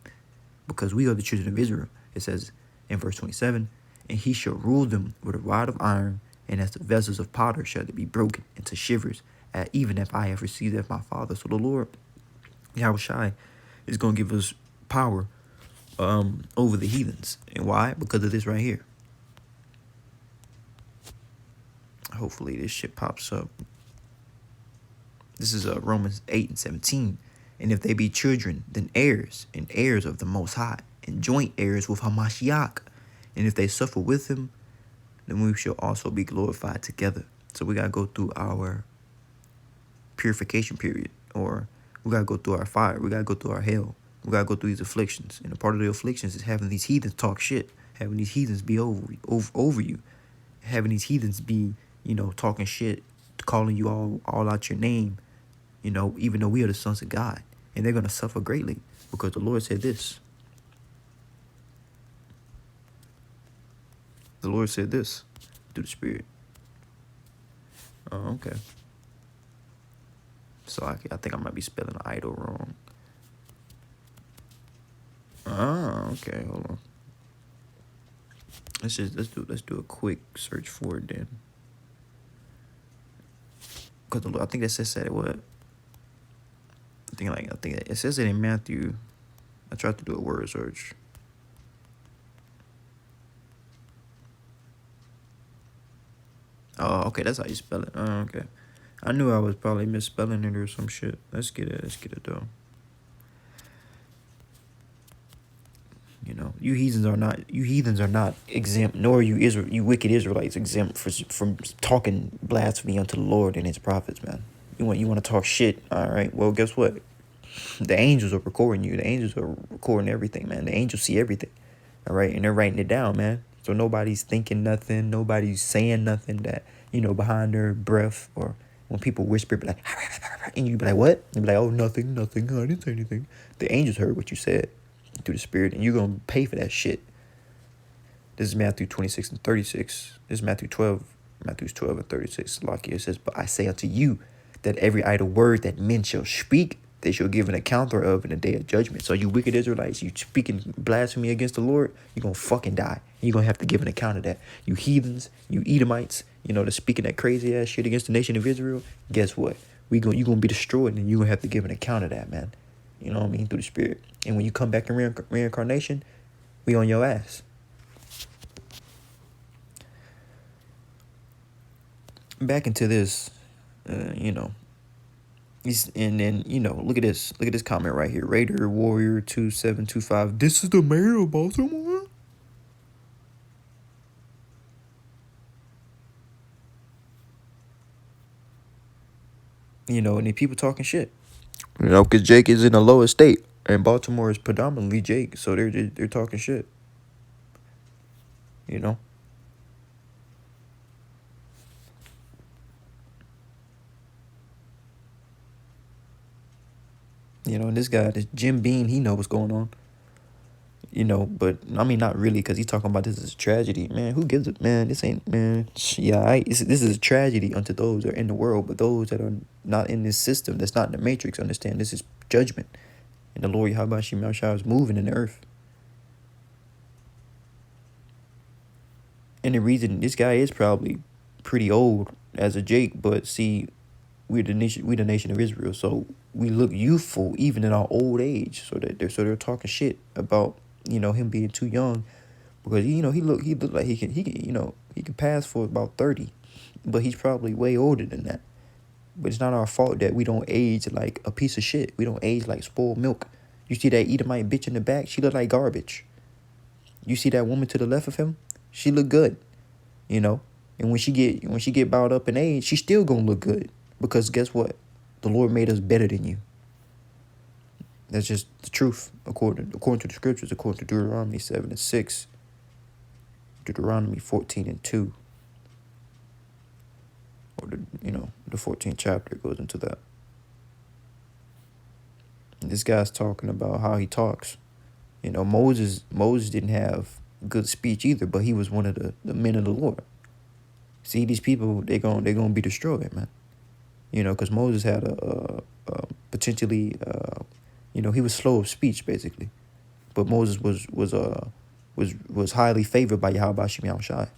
because we are the children of Israel. It says in verse 27, and he shall rule them with a rod of iron, and as the vessels of powder shall they be broken into shivers, even if I have received of my Father. So the Lord, Yahawashi, is going to give us power over the heathens. And why? Because of this right here. Hopefully this shit pops up. This is Romans 8 and 17. And if they be children, then heirs, and heirs of the Most High, and joint heirs with Hamashiach. And if they suffer with him, then we shall also be glorified together. So we got to go through our purification period, or we got to go through our fire. We got to go through our hell. We got to go through these afflictions. And a part of the afflictions is having these heathens talk shit, having these heathens be over you, having these heathens be, talking shit, calling you all out your name, even though we are the sons of God. And they're going to suffer greatly, because the Lord said this. The Lord said this through the Spirit. Oh, okay. So I think I might be spelling idol wrong. Oh, okay. Hold on. Let's do a quick search for it then. Cause I think that says that what? I think it says it in Matthew. I tried to do a word search. Oh, okay, that's how you spell it. Oh, okay. I knew I was probably misspelling it or some shit. Let's get it though. You heathens are not exempt, nor are you wicked Israelites exempt from talking blasphemy unto the Lord and his prophets, man. You want to talk shit, all right? Well, guess what? The angels are recording you. The angels are recording everything, man. The angels see everything, all right? And they're writing it down, man. So nobody's thinking nothing. Nobody's saying nothing that, behind their breath, or when people whisper, be like, and you be like, what? You be like, oh, nothing. I didn't say anything. The angels heard what you said through the Spirit, and you're going to pay for that shit. This is Matthew 26 and 36. This is Matthew 12 and 36. Lakia says, but I say unto you that every idle word that men shall speak, they shall give an account thereof in the day of judgment. So you wicked Israelites, you speaking blasphemy against the Lord, you're going to fucking die. You're going to have to give an account of that. You heathens, you Edomites, they're speaking that crazy ass shit against the nation of Israel. Guess what? You're going to be destroyed, and you're going to have to give an account of that, man. You know what I mean? Through the Spirit. And when you come back in reincarnation, we on your ass. Back into this, and then, look at this. Look at this comment right here. Raider Warrior 2725. This is the mayor of Baltimore? And then people talking shit. Because Jake is in a lower state, and Baltimore is predominantly Jake, so they're talking shit. And this guy, this Jim Beam, he know what's going on. But I mean, not really, because he's talking about this is a tragedy. Man, who gives it? Man, this ain't, man. Yeah, this is a tragedy unto those that are in the world, but those that are not in this system, that's not in the matrix, understand this is judgment. And the Lord Yahawashi is moving in the earth. And the reason, this guy is probably pretty old as a Jake, but see, we're the nation of Israel, so we look youthful even in our old age. So they're talking shit about him being too young, because he look like he can pass for about 30, but he's probably way older than that. But it's not our fault that we don't age like a piece of shit. We don't age like spoiled milk. You see that Edomite bitch in the back? She look like garbage. You see that woman to the left of him? She look good, And when she get brought up in age, she's still gonna look good, because guess what? The Lord made us better than you. That's just the truth, according to the scriptures, according to Deuteronomy 7 and 6, Deuteronomy 14 and 2. the 14th chapter goes into that. And this guy's talking about how he talks. Moses didn't have good speech either, but he was one of the men of the Lord. See, these people, they're gonna be destroyed, man. Because Moses had a potentially, he was slow of speech basically, but Moses was highly favored by Yahawashi.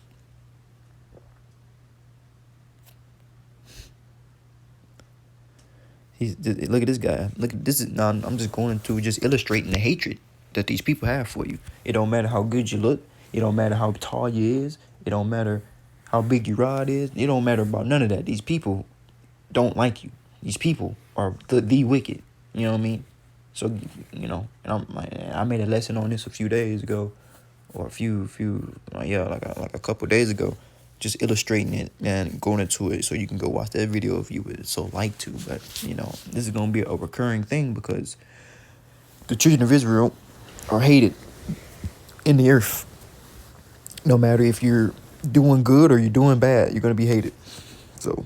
Look at this guy. Look at this. Now I'm just going to just illustrating the hatred that these people have for you. It don't matter how good you look. It don't matter how tall you is. It don't matter how big your rod is. It don't matter about none of that. These people don't like you. These people are the wicked. You know what I mean? So, and I made a lesson on this a few days ago, or like a couple days ago, just illustrating it and going into it, so you can go watch that video if you would so like to. But this is gonna be a recurring thing because the children of Israel are hated in the earth. No matter if you're doing good or you're doing bad, you're gonna be hated. So.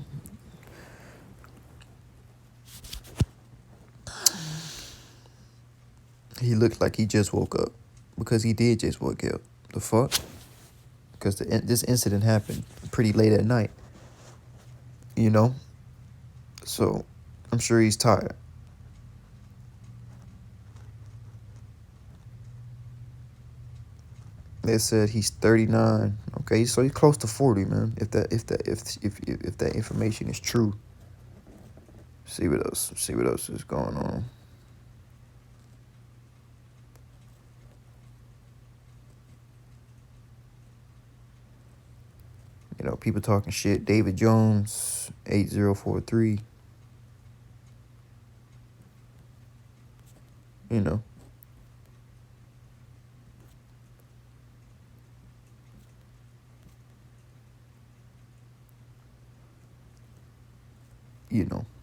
He looked like he just woke up, because he did just wake up. The fuck? Because this incident happened pretty late at night. So I'm sure he's tired. They said he's 39. Okay, so he's close to 40, man. If that information is true. See what else is going on. People talking shit. David Jones, 8043.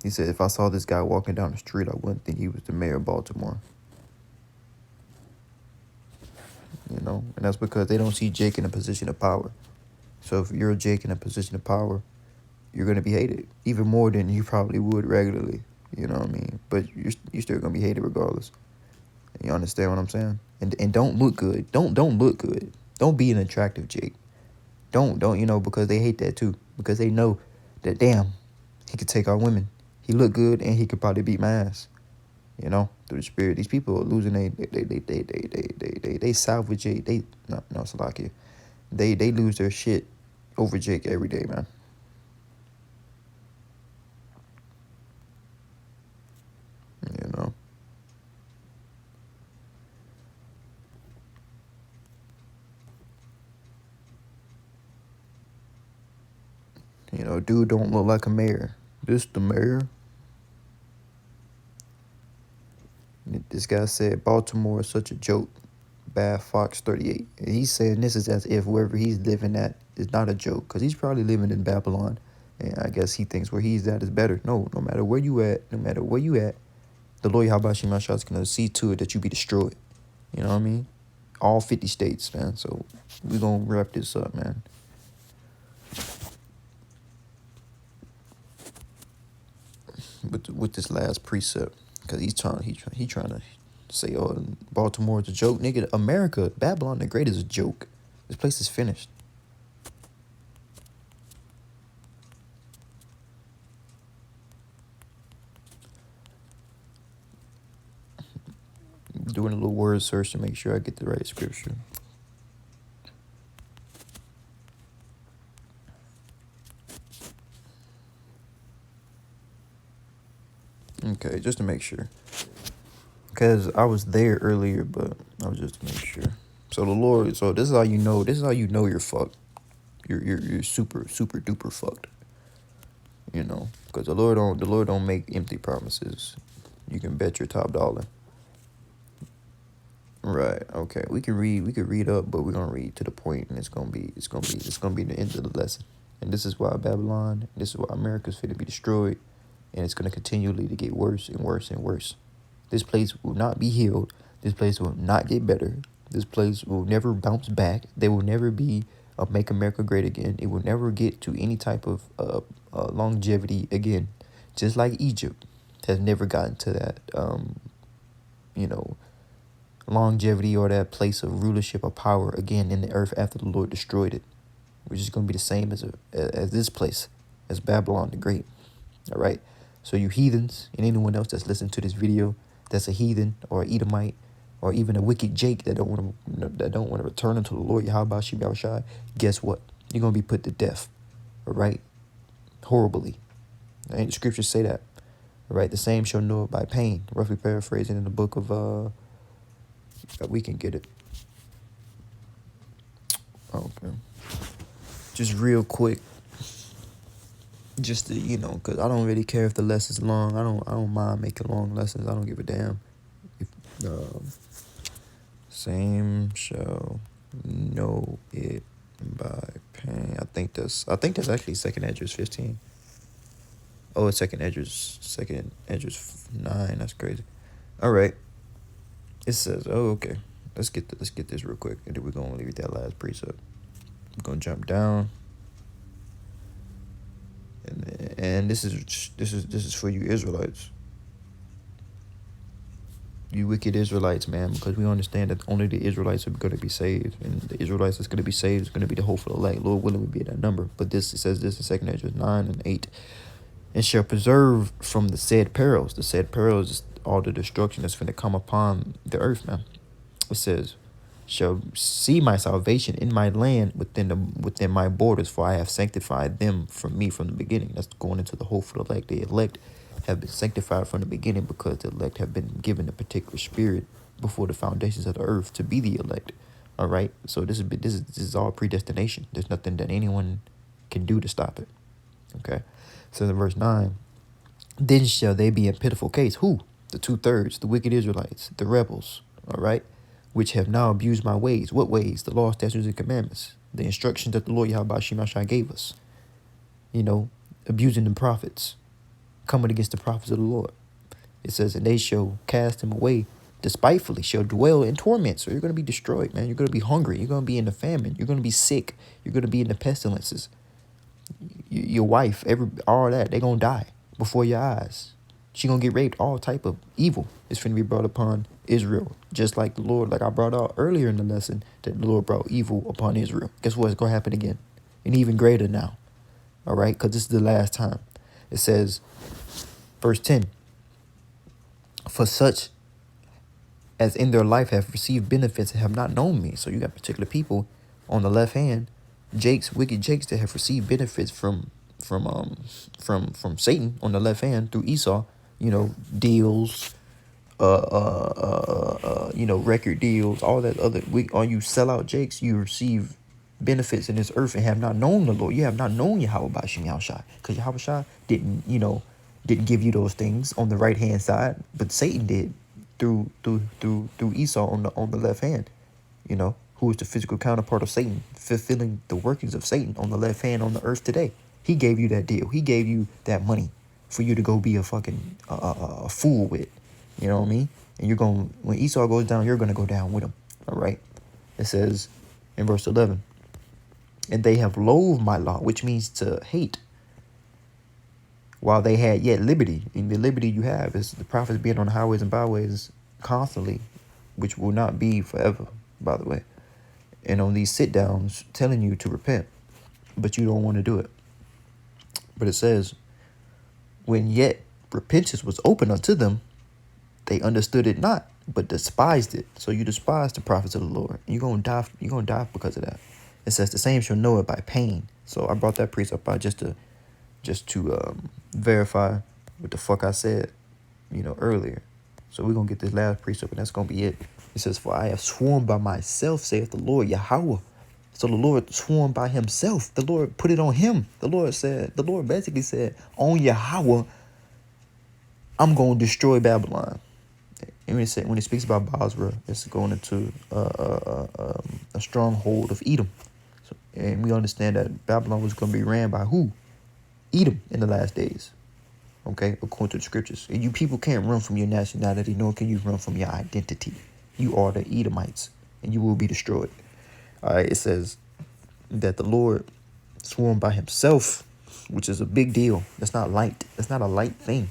He said, if I saw this guy walking down the street, I wouldn't think he was the mayor of Baltimore. And that's because they don't see Jake in a position of power. So if you're Jake in a position of power, you're going to be hated even more than you probably would regularly. You know what I mean? But you're still going to be hated regardless. You understand what I'm saying? And don't look good. Don't look good. Don't be an attractive Jake. Don't, because they hate that too. Because they know that, damn, he could take our women. He look good and he could probably beat my ass. Through the spirit. These people are losing they salvage Jake. Salakia. They lose their shit over Jake every day, man. Dude don't look like a mayor. This the mayor? This guy said Baltimore is such a joke. Bad Fox 38. And he's saying this is as if wherever he's living at is not a joke, because he's probably living in Babylon, and I guess he thinks where he's at is better. No matter where you at, the Lord Yahawashi Mashiach is gonna see to it that you be destroyed. You know what I mean? All 50 states, man. So we're gonna wrap this up, man. With this last precept, because he's trying to say, oh, Baltimore is a joke. Nigga, America, Babylon the Great is a joke. This place is finished. Doing a little word search to make sure I get the right scripture. Okay, just to make sure. Because I was there earlier, but I was just to make sure. So the Lord, so this is how you know you're fucked. You're super, super duper fucked. Because the Lord don't make empty promises. You can bet your top dollar. Right, okay. We could read up, but we're gonna read to the point, and it's gonna be the end of the lesson. And this is why Babylon, this is why America's finna be destroyed, and it's gonna continually to get worse and worse and worse. This place will not be healed. This place will not get better. This place will never bounce back. There will never be of Make America Great Again. It will never get to any type of longevity again. Just like Egypt has never gotten to that, longevity or that place of rulership or power again in the earth after the Lord destroyed it, which is going to be the same as this place, as Babylon the Great. All right. So you heathens and anyone else that's listening to this video that's a heathen or an Edomite or even a wicked Jake that don't want to return unto the Lord Yahawashi, guess what? You're gonna be put to death. All right. Horribly. And the scriptures say that. All right. The same shall know it by pain. Roughly paraphrasing in the book of we can get it. Okay. Just real quick. Just to, because I don't really care if the lesson's long. I don't mind making long lessons. I don't give a damn. If same shall know it by pain. I think that's actually 2nd Esdras 15. Oh, it's 2nd Esdras 9. That's crazy. All right. It says, oh, okay. Let's get this real quick, and then we're gonna leave that last precept. I'm gonna jump down. And this is for you Israelites, you wicked Israelites, man, because we understand that only the Israelites are going to be saved, and the Israelites that's going to be saved is going to be the hopeful elect. Lord willing, will be that number. But it says this in 2nd Esdras 9 and 8, and shall preserve from the said perils. The said perils is all the destruction that's going to come upon the earth, man. It says, shall see my salvation in my land within my borders, for I have sanctified them from me from the beginning. That's going into the hopeful elect. The elect have been sanctified from the beginning because the elect have been given a particular spirit before the foundations of the earth to be the elect. All right. So this is all predestination. There's nothing that anyone can do to stop it. Okay. So in verse 9, then shall they be in pitiful case. Who? The 2/3, the wicked Israelites, the rebels. All right. Which have now abused my ways. What ways? The law, statutes, and commandments. The instructions that the Lord Yahawashi gave us. Abusing the prophets. Coming against the prophets of the Lord. It says, and they shall cast him away despitefully, shall dwell in torment. So you're going to be destroyed, man. You're going to be hungry. You're going to be in the famine. You're going to be sick. You're going to be in the pestilences. Your wife, all that, they're going to die before your eyes. She going to get raped. All type of evil is going to be brought upon Israel. Just like the Lord, like I brought out earlier in the lesson, that the Lord brought evil upon Israel. Guess what? It's going to happen again. And even greater now. All right? Because this is the last time. It says, verse 10, for such as in their life have received benefits and have not known me. So you got particular people on the left hand, wicked Jakes that have received benefits from Satan on the left hand through Esau, deals, record deals, all that other. All you sellout Jakes, you receive benefits in this earth and have not known the Lord. You have not known Yahawah because Yahawashi didn't give you those things on the right hand side, but Satan did through Esau on the left hand, who is the physical counterpart of Satan, fulfilling the workings of Satan on the left hand on the earth today. He gave you that deal. He gave you that money for you to go be a fucking a fool with. You know what I mean? And when Esau goes down, you're going to go down with him. All right? It says in verse 11, and they have loathed my law, which means to hate, while they had yet liberty. And the liberty you have is the prophets being on the highways and byways constantly, which will not be forever, by the way. And on these sit downs telling you to repent, but you don't want to do it. But it says, when yet repentance was open unto them, they understood it not, but despised it. So you despise the prophets of the Lord. You're gonna die. You're gonna die because of that. It says the same shall know it by pain. So I brought that precept out just to verify what the fuck I said, earlier. So we're gonna get this last precept, and that's gonna be it. It says, for I have sworn by myself, saith the Lord Yahawah. So the Lord sworn by himself. The Lord put it on him. The Lord basically said, on Yahawah, I'm going to destroy Babylon. And when it speaks about Basra, it's going into a stronghold of Edom. So, and we understand that Babylon was going to be ran by who? Edom in the last days. Okay, according to the scriptures. And you people can't run from your nationality, nor can you run from your identity. You are the Edomites, and you will be destroyed. All right, it says, that the Lord sworn by himself, which is a big deal. That's not light. That's not a light thing.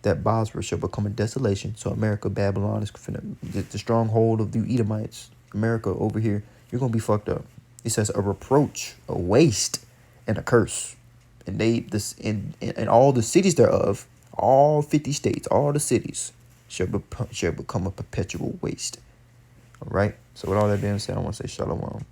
That Bosra shall become a desolation. So America, Babylon is finna, the stronghold of the Edomites. America over here, you're gonna be fucked up. He says a reproach, a waste, and a curse. And they this in all the cities thereof, all 50 states, all the cities shall become a perpetual waste. All right. So with all that being said, I want to say shalom.